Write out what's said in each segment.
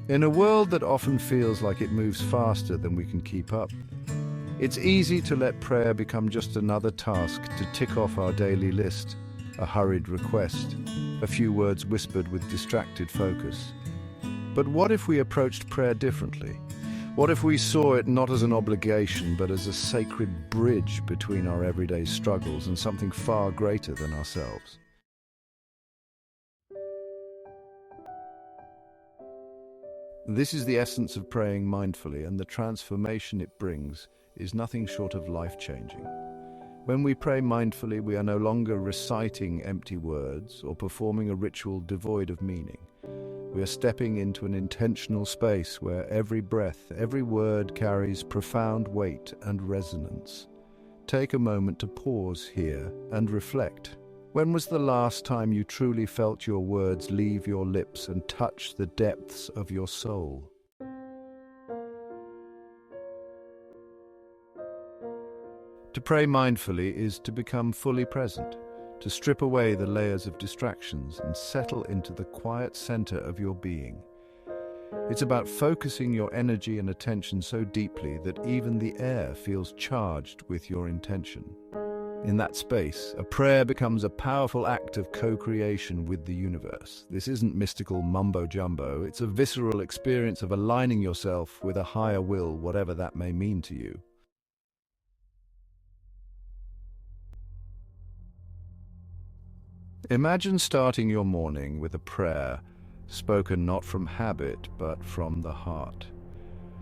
In a world that often feels like it moves faster than we can keep up, it's easy to let prayer become just another task to tick off our daily list, a hurried request, a few words whispered with distracted focus. But what if we approached prayer differently? What if we saw it not as an obligation, but as a sacred bridge between our everyday struggles and something far greater than ourselves? This is the essence of praying mindfully, and the transformation it brings is nothing short of life-changing. When we pray mindfully, we are no longer reciting empty words or performing a ritual devoid of meaning. We are stepping into an intentional space where every breath, every word carries profound weight and resonance. Take a moment to pause here and reflect. When was the last time you truly felt your words leave your lips and touch the depths of your soul? To pray mindfully is to become fully present, to strip away the layers of distractions and settle into the quiet center of your being. It's about focusing your energy and attention so deeply that even the air feels charged with your intention. In that space, a prayer becomes a powerful act of co-creation with the universe. This isn't mystical mumbo-jumbo, it's a visceral experience of aligning yourself with a higher will, whatever that may mean to you. Imagine starting your morning with a prayer, spoken not from habit, but from the heart.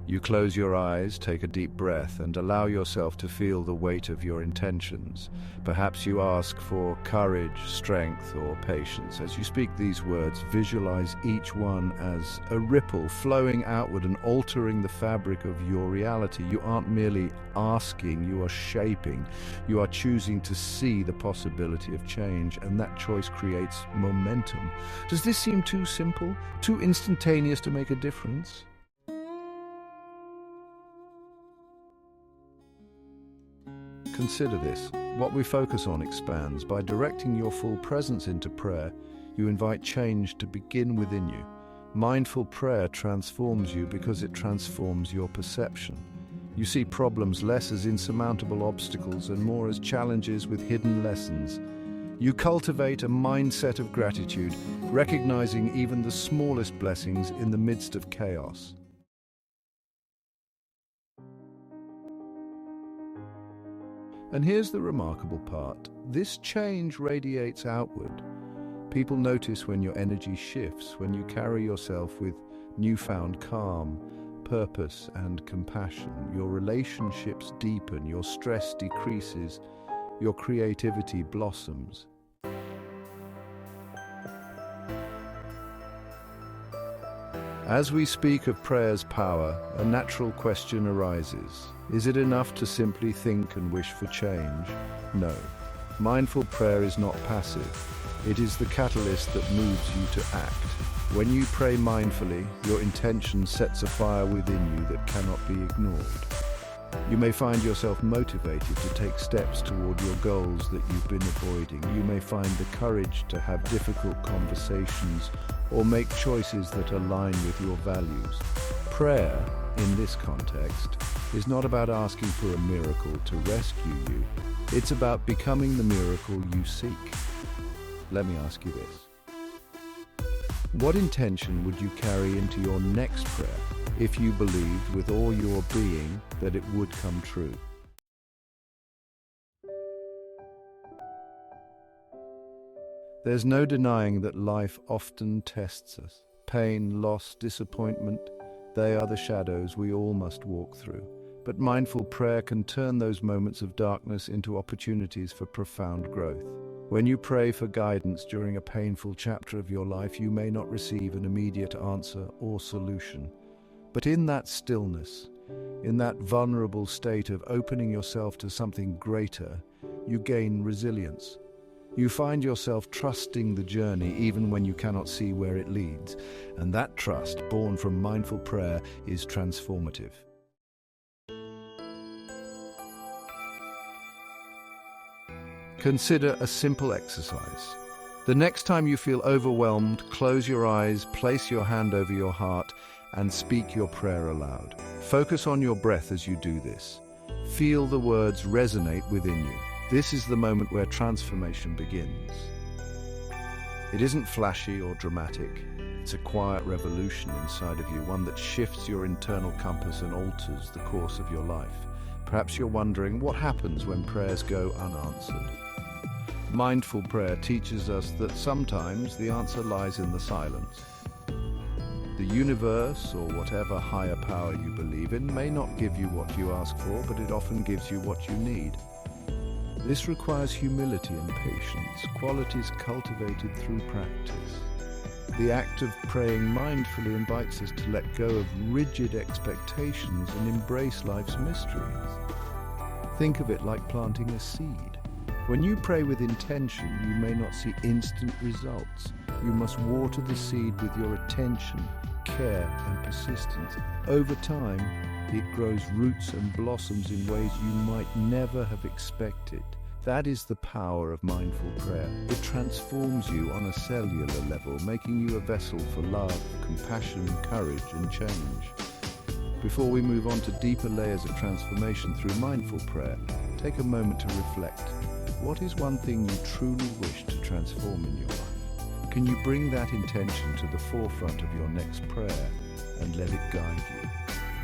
You close your eyes, take a deep breath, and allow yourself to feel the weight of your intentions. Perhaps you ask for courage, strength, or patience. As you speak these words, visualize each one as a ripple flowing outward and altering the fabric of your reality. You aren't merely asking, you are shaping. You are choosing to see the possibility of change, and that choice creates momentum. Does this seem too simple, too instantaneous to make a difference? Consider this. What we focus on expands. By directing your full presence into prayer, you invite change to begin within you. Mindful prayer transforms you because it transforms your perception. You see problems less as insurmountable obstacles and more as challenges with hidden lessons. You cultivate a mindset of gratitude, recognizing even the smallest blessings in the midst of chaos. And here's the remarkable part. This change radiates outward. People notice when your energy shifts, when you carry yourself with newfound calm, purpose, and compassion. Your relationships deepen, your stress decreases, your creativity blossoms. As we speak of prayer's power, a natural question arises. Is it enough to simply think and wish for change? No. Mindful prayer is not passive. It is the catalyst that moves you to act. When you pray mindfully, your intention sets a fire within you that cannot be ignored. You may find yourself motivated to take steps toward your goals that you've been avoiding. You may find the courage to have difficult conversations or make choices that align with your values. Prayer, in this context, is not about asking for a miracle to rescue you. It's about becoming the miracle you seek. Let me ask you this. What intention would you carry into your next prayer if you believed with all your being that it would come true? There's no denying that life often tests us. Pain, loss, disappointment, they are the shadows we all must walk through. But mindful prayer can turn those moments of darkness into opportunities for profound growth. When you pray for guidance during a painful chapter of your life, you may not receive an immediate answer or solution. But in that stillness, in that vulnerable state of opening yourself to something greater, you gain resilience. You find yourself trusting the journey even when you cannot see where it leads. And that trust, born from mindful prayer, is transformative. Consider a simple exercise. The next time you feel overwhelmed, close your eyes, place your hand over your heart, and speak your prayer aloud. Focus on your breath as you do this. Feel the words resonate within you. This is the moment where transformation begins. It isn't flashy or dramatic. It's a quiet revolution inside of you, one that shifts your internal compass and alters the course of your life. Perhaps you're wondering what happens when prayers go unanswered. Mindful prayer teaches us that sometimes the answer lies in the silence. The universe, or whatever higher power you believe in, may not give you what you ask for, but it often gives you what you need. This requires humility and patience, qualities cultivated through practice. The act of praying mindfully invites us to let go of rigid expectations and embrace life's mysteries. Think of it like planting a seed. When you pray with intention, you may not see instant results. You must water the seed with your attention, care, and persistence. Over time, it grows roots and blossoms in ways you might never have expected. That is the power of mindful prayer. It transforms you on a cellular level, making you a vessel for love, compassion, courage, and change. Before we move on to deeper layers of transformation through mindful prayer, take a moment to reflect. What is one thing you truly wish to transform in your life? Can you bring that intention to the forefront of your next prayer and let it guide you?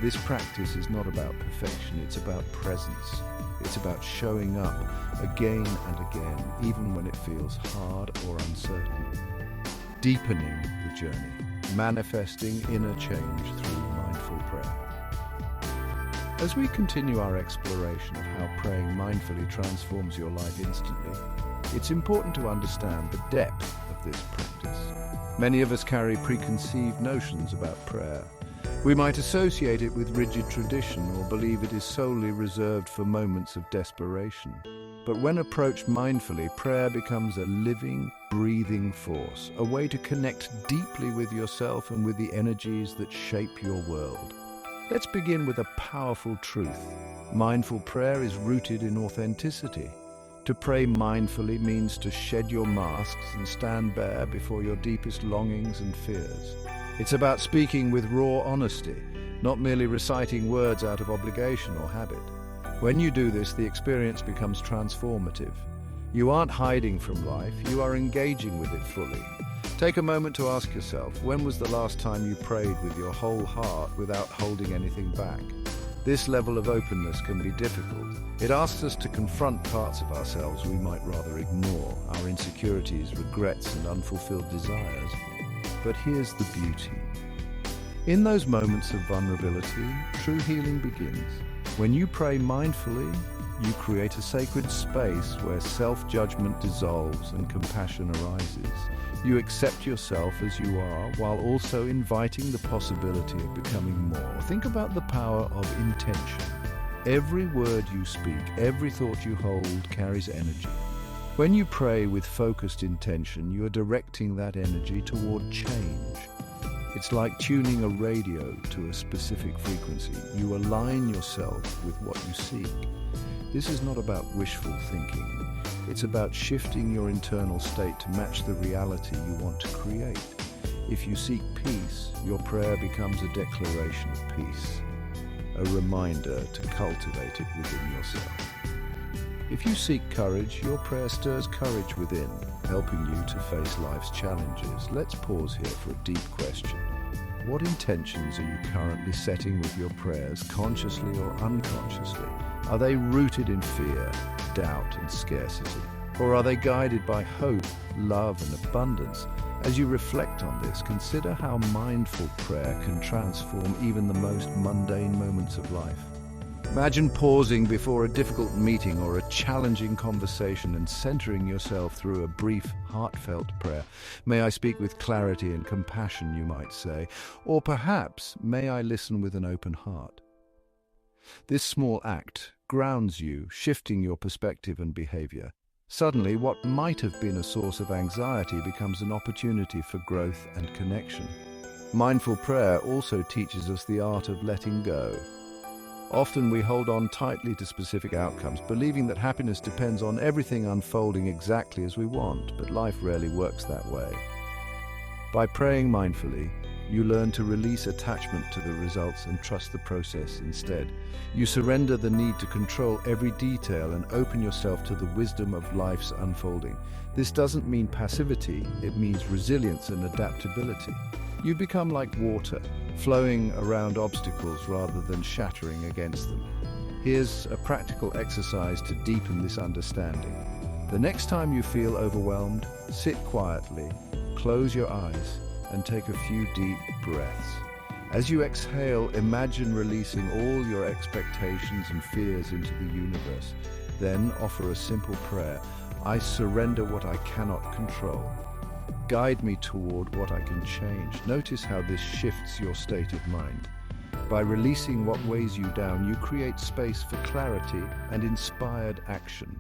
This practice is not about perfection, it's about presence. It's about showing up again and again, even when it feels hard or uncertain. Deepening the journey, manifesting inner change through mindful prayer. As we continue our exploration of how praying mindfully transforms your life instantly, it's important to understand the depth of this practice. Many of us carry preconceived notions about prayer. We might associate it with rigid tradition or believe it is solely reserved for moments of desperation. But when approached mindfully, prayer becomes a living, breathing force, a way to connect deeply with yourself and with the energies that shape your world. Let's begin with a powerful truth. Mindful prayer is rooted in authenticity. To pray mindfully means to shed your masks and stand bare before your deepest longings and fears. It's about speaking with raw honesty, not merely reciting words out of obligation or habit. When you do this, the experience becomes transformative. You aren't hiding from life, you are engaging with it fully. Take a moment to ask yourself, when was the last time you prayed with your whole heart without holding anything back? This level of openness can be difficult. It asks us to confront parts of ourselves we might rather ignore, our insecurities, regrets, and unfulfilled desires. But here's the beauty. In those moments of vulnerability, true healing begins. When you pray mindfully, you create a sacred space where self-judgment dissolves and compassion arises. You accept yourself as you are, while also inviting the possibility of becoming more. Think about the power of intention. Every word you speak, every thought you hold carries energy. When you pray with focused intention, you are directing that energy toward change. It's like tuning a radio to a specific frequency. You align yourself with what you seek. This is not about wishful thinking. It's about shifting your internal state to match the reality you want to create. If you seek peace, your prayer becomes a declaration of peace, a reminder to cultivate it within yourself. If you seek courage, your prayer stirs courage within, helping you to face life's challenges. Let's pause here for a deep question. What intentions are you currently setting with your prayers, consciously or unconsciously? Are they rooted in fear, doubt, and scarcity? Or are they guided by hope, love, and abundance? As you reflect on this, consider how mindful prayer can transform even the most mundane moments of life. Imagine pausing before a difficult meeting or a challenging conversation and centering yourself through a brief, heartfelt prayer. May I speak with clarity and compassion, you might say. Or perhaps, may I listen with an open heart. This small act grounds you, shifting your perspective and behavior. Suddenly, what might have been a source of anxiety becomes an opportunity for growth and connection. Mindful prayer also teaches us the art of letting go. Often we hold on tightly to specific outcomes, believing that happiness depends on everything unfolding exactly as we want, but life rarely works that way. By praying mindfully, You learn to release attachment to the results and trust the process instead. You surrender the need to control every detail and open yourself to the wisdom of life's unfolding. This doesn't mean passivity, it means resilience and adaptability. You become like water, flowing around obstacles rather than shattering against them. Here's a practical exercise to deepen this understanding. The next time you feel overwhelmed, sit quietly, close your eyes, and take a few deep breaths. As you exhale, imagine releasing all your expectations and fears into the universe. Then offer a simple prayer. I surrender what I cannot control. Guide me toward what I can change. Notice how this shifts your state of mind. By releasing what weighs you down, you create space for clarity and inspired action.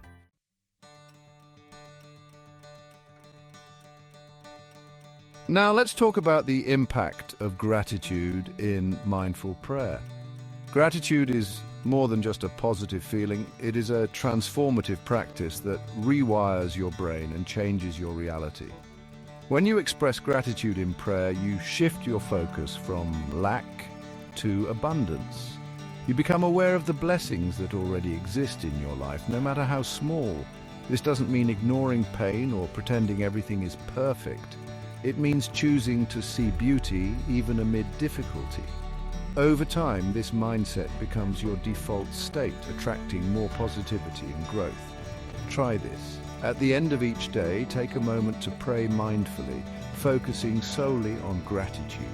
Now let's talk about the impact of gratitude in mindful prayer. Gratitude is more than just a positive feeling, it is a transformative practice that rewires your brain and changes your reality. When you express gratitude in prayer, you shift your focus from lack to abundance. You become aware of the blessings that already exist in your life, no matter how small. This doesn't mean ignoring pain or pretending everything is perfect. It means choosing to see beauty even amid difficulty. Over time, this mindset becomes your default state, attracting more positivity and growth. Try this. At the end of each day, take a moment to pray mindfully, focusing solely on gratitude.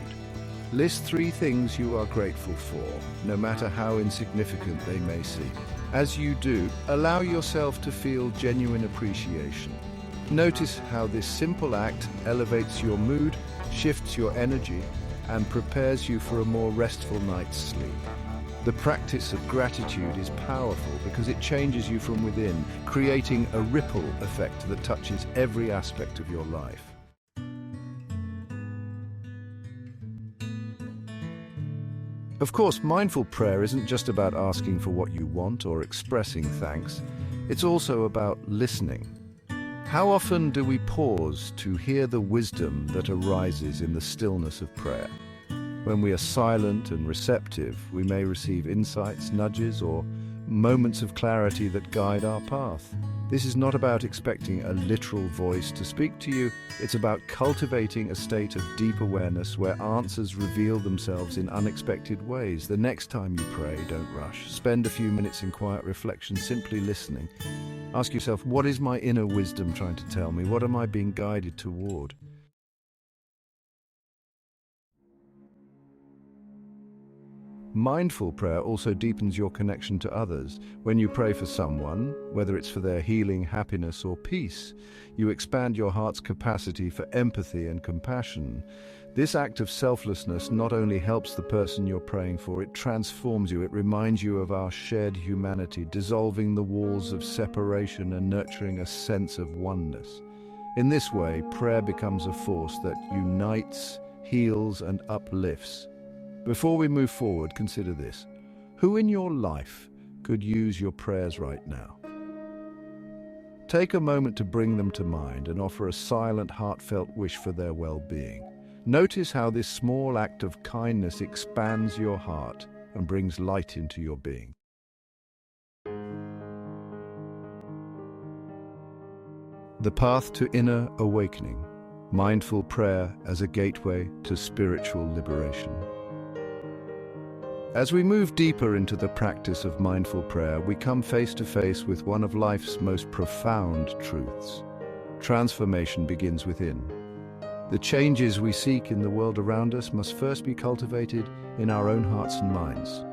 List 3 things you are grateful for, no matter how insignificant they may seem. As you do, allow yourself to feel genuine appreciation. Notice how this simple act elevates your mood, shifts your energy, and prepares you for a more restful night's sleep. The practice of gratitude is powerful because it changes you from within, creating a ripple effect that touches every aspect of your life. Of course, mindful prayer isn't just about asking for what you want or expressing thanks. It's also about listening. How often do we pause to hear the wisdom that arises in the stillness of prayer? When we are silent and receptive, we may receive insights, nudges, or moments of clarity that guide our path. This is not about expecting a literal voice to speak to you. It's about cultivating a state of deep awareness where answers reveal themselves in unexpected ways. The next time you pray, don't rush. Spend a few minutes in quiet reflection, simply listening. Ask yourself, what is my inner wisdom trying to tell me? What am I being guided toward? Mindful prayer also deepens your connection to others. When you pray for someone, whether it's for their healing, happiness, or peace, you expand your heart's capacity for empathy and compassion. This act of selflessness not only helps the person you're praying for, it transforms you. It reminds you of our shared humanity, dissolving the walls of separation and nurturing a sense of oneness. In this way, prayer becomes a force that unites, heals, and uplifts. Before we move forward, consider this. Who in your life could use your prayers right now? Take a moment to bring them to mind and offer a silent, heartfelt wish for their well-being. Notice how this small act of kindness expands your heart and brings light into your being. The path to inner awakening. Mindful prayer as a gateway to spiritual liberation. As we move deeper into the practice of mindful prayer, we come face to face with one of life's most profound truths. Transformation begins within. The changes we seek in the world around us must first be cultivated in our own hearts and minds.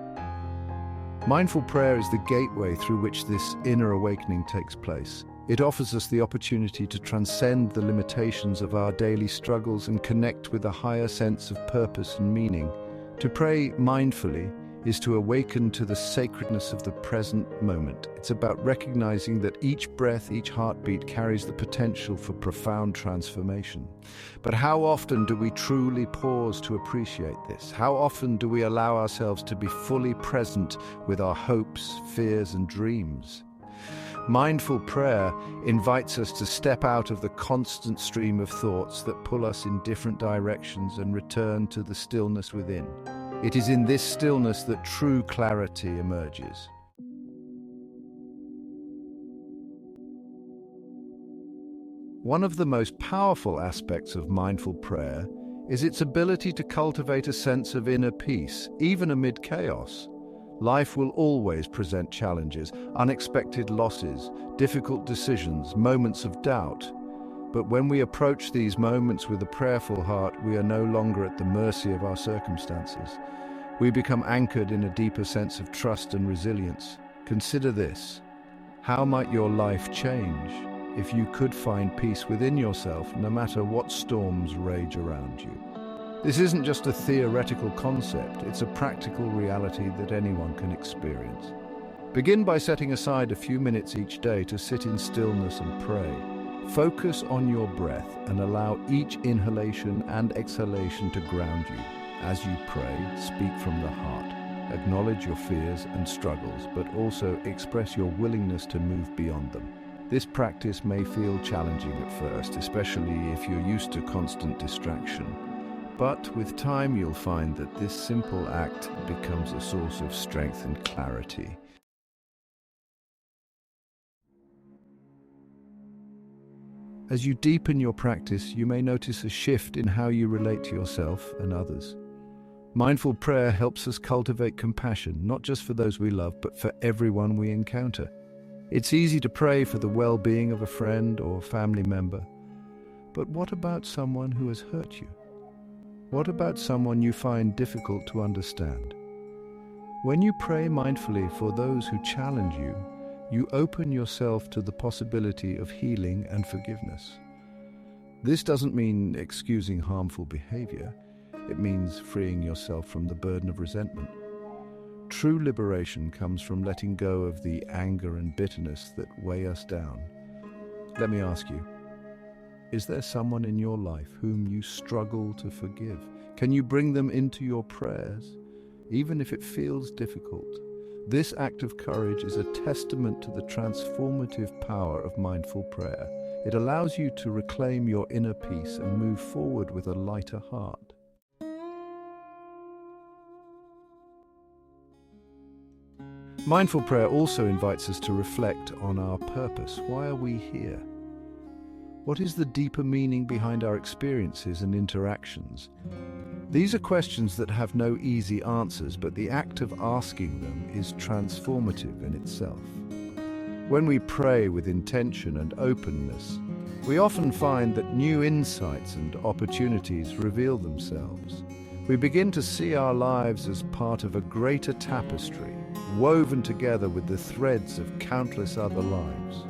Mindful prayer is the gateway through which this inner awakening takes place. It offers us the opportunity to transcend the limitations of our daily struggles and connect with a higher sense of purpose and meaning. To pray mindfully is to awaken to the sacredness of the present moment. It's about recognizing that each breath, each heartbeat carries the potential for profound transformation. But how often do we truly pause to appreciate this? How often do we allow ourselves to be fully present with our hopes, fears, and dreams? Mindful prayer invites us to step out of the constant stream of thoughts that pull us in different directions and return to the stillness within. It is in this stillness that true clarity emerges. One of the most powerful aspects of mindful prayer is its ability to cultivate a sense of inner peace, even amid chaos. Life will always present challenges, unexpected losses, difficult decisions, moments of doubt. But when we approach these moments with a prayerful heart, we are no longer at the mercy of our circumstances. We become anchored in a deeper sense of trust and resilience. Consider this: how might your life change if you could find peace within yourself, no matter what storms rage around you? This isn't just a theoretical concept, it's a practical reality that anyone can experience. Begin by setting aside a few minutes each day to sit in stillness and pray. Focus on your breath and allow each inhalation and exhalation to ground you. As you pray, speak from the heart. Acknowledge your fears and struggles, but also express your willingness to move beyond them. This practice may feel challenging at first, especially if you're used to constant distraction. But with time, you'll find that this simple act becomes a source of strength and clarity. As you deepen your practice, you may notice a shift in how you relate to yourself and others. Mindful prayer helps us cultivate compassion, not just for those we love, but for everyone we encounter. It's easy to pray for the well-being of a friend or family member. But what about someone who has hurt you? What about someone you find difficult to understand? When you pray mindfully for those who challenge you, you open yourself to the possibility of healing and forgiveness. This doesn't mean excusing harmful behavior. It means freeing yourself from the burden of resentment. True liberation comes from letting go of the anger and bitterness that weigh us down. Let me ask you, is there someone in your life whom you struggle to forgive? Can you bring them into your prayers, even if it feels difficult? This act of courage is a testament to the transformative power of mindful prayer. It allows you to reclaim your inner peace and move forward with a lighter heart. Mindful prayer also invites us to reflect on our purpose. Why are we here? What is the deeper meaning behind our experiences and interactions? These are questions that have no easy answers, but the act of asking them is transformative in itself. When we pray with intention and openness, we often find that new insights and opportunities reveal themselves. We begin to see our lives as part of a greater tapestry, woven together with the threads of countless other lives.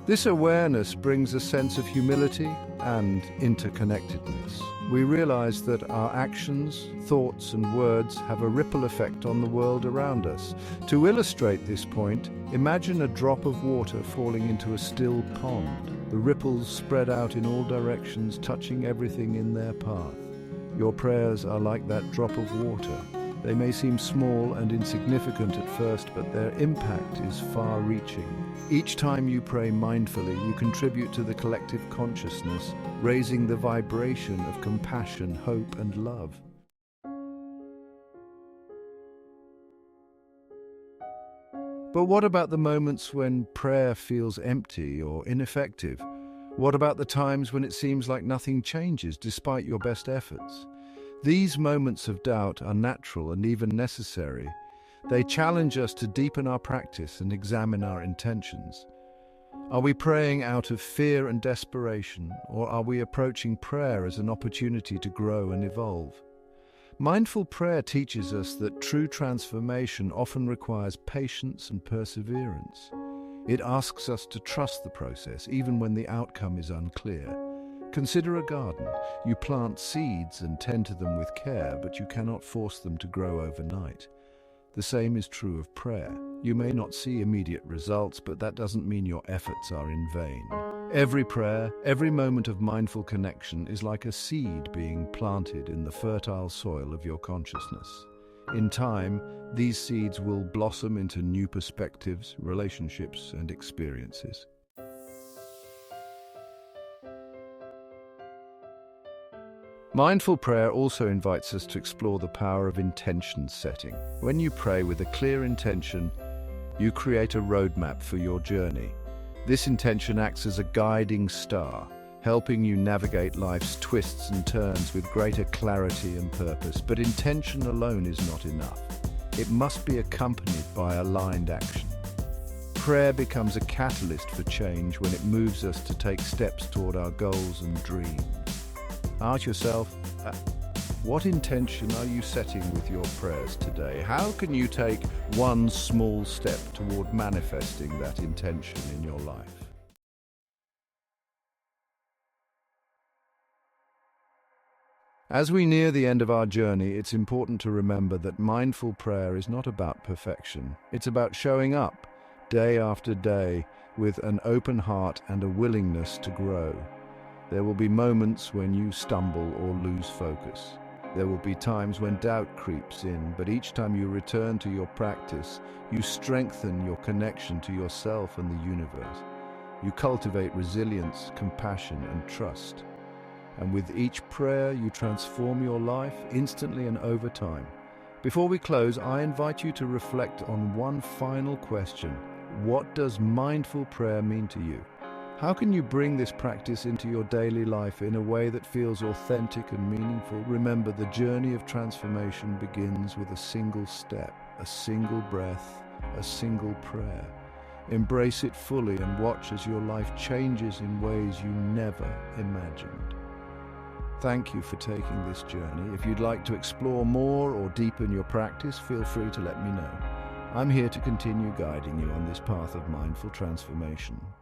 This awareness brings a sense of humility and interconnectedness. We realize that our actions, thoughts, and words have a ripple effect on the world around us. To illustrate this point, imagine a drop of water falling into a still pond. The ripples spread out in all directions, touching everything in their path. Your prayers are like that drop of water. They may seem small and insignificant at first, but their impact is far-reaching. Each time you pray mindfully, you contribute to the collective consciousness, raising the vibration of compassion, hope, and love. But what about the moments when prayer feels empty or ineffective? What about the times when it seems like nothing changes despite your best efforts? These moments of doubt are natural and even necessary. They challenge us to deepen our practice and examine our intentions. Are we praying out of fear and desperation, or are we approaching prayer as an opportunity to grow and evolve? Mindful prayer teaches us that true transformation often requires patience and perseverance. It asks us to trust the process, even when the outcome is unclear. Consider a garden. You plant seeds and tend to them with care, but you cannot force them to grow overnight. The same is true of prayer. You may not see immediate results, but that doesn't mean your efforts are in vain. Every prayer, every moment of mindful connection is like a seed being planted in the fertile soil of your consciousness. In time, these seeds will blossom into new perspectives, relationships, and experiences. Mindful prayer also invites us to explore the power of intention setting. When you pray with a clear intention, you create a roadmap for your journey. This intention acts as a guiding star, helping you navigate life's twists and turns with greater clarity and purpose. But intention alone is not enough. It must be accompanied by aligned action. Prayer becomes a catalyst for change when it moves us to take steps toward our goals and dreams. Ask yourself, what intention are you setting with your prayers today? How can you take one small step toward manifesting that intention in your life? As we near the end of our journey, it's important to remember that mindful prayer is not about perfection. It's about showing up day after day with an open heart and a willingness to grow. There will be moments when you stumble or lose focus. There will be times when doubt creeps in, but each time you return to your practice, you strengthen your connection to yourself and the universe. You cultivate resilience, compassion, and trust. And with each prayer, you transform your life instantly and over time. Before we close, I invite you to reflect on one final question. What does mindful prayer mean to you? How can you bring this practice into your daily life in a way that feels authentic and meaningful? Remember, the journey of transformation begins with a single step, a single breath, a single prayer. Embrace it fully and watch as your life changes in ways you never imagined. Thank you for taking this journey. If you'd like to explore more or deepen your practice, feel free to let me know. I'm here to continue guiding you on this path of mindful transformation.